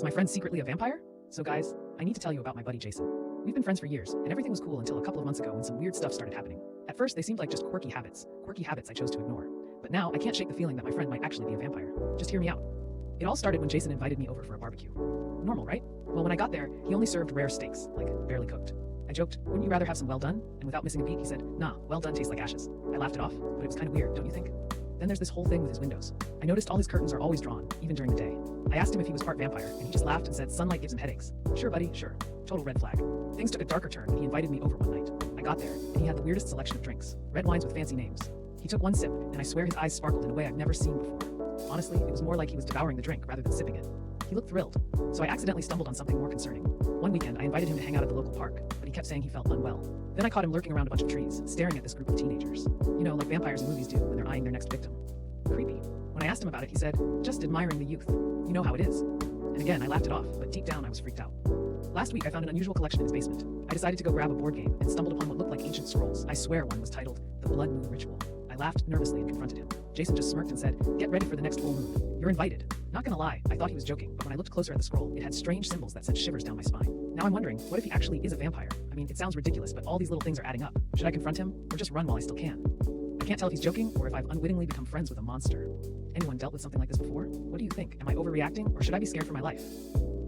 Is my friend secretly a vampire? So guys, I need to tell you about my buddy Jason. We've been friends for years, and everything was cool until a couple of months ago when some weird stuff started happening. At first, they seemed like just quirky habits I chose to ignore. But now, I can't shake the feeling that my friend might actually be a vampire. Just hear me out. It all started when Jason invited me over for a barbecue. Normal, right? Well, when I got there, he only served rare steaks, like barely cooked. I joked, wouldn't you rather have some well done? And without missing a beat, he said, nah, well done tastes like ashes. I laughed it off, but it was kind of weird, don't you think? Then there's this whole thing with his windows. I noticed all his curtains are always drawn, even during the day. I asked him if he was part vampire, and he just laughed and said sunlight gives him headaches. Sure, buddy, sure. Total red flag. Things took a darker turn when he invited me over one night. I got there, and he had the weirdest selection of drinks. Red wines with fancy names. He took one sip, and I swear his eyes sparkled in a way I've never seen before. Honestly, it was more like he was devouring the drink rather than sipping it. He looked thrilled, so I accidentally stumbled on something more concerning. One weekend, I invited him to hang out at the local park, but he kept saying he felt unwell. Then I caught him lurking around a bunch of trees, staring at this group of teenagers. You know, like vampires in movies do when they're eyeing their next victim. Creepy. When I asked him about it, he said, just admiring the youth. You know how it is. And again, I laughed it off, but deep down I was freaked out. Last week, I found an unusual collection in his basement. I decided to go grab a board game and stumbled upon what looked like ancient scrolls. I swear one was titled The Blood Moon Ritual. I laughed nervously and confronted him. Jason just smirked and said, get ready for the next full moon. You're invited. Not gonna lie, I thought he was joking, but when I looked closer at the scroll, it had strange symbols that sent shivers down my spine. Now I'm wondering, what if he actually is a vampire? I mean, it sounds ridiculous, but all these little things are adding up. Should I confront him, or just run while I still can? I can't tell if he's joking, or if I've unwittingly become friends with a monster. Anyone dealt with something like this before? What do you think? Am I overreacting, or should I be scared for my life?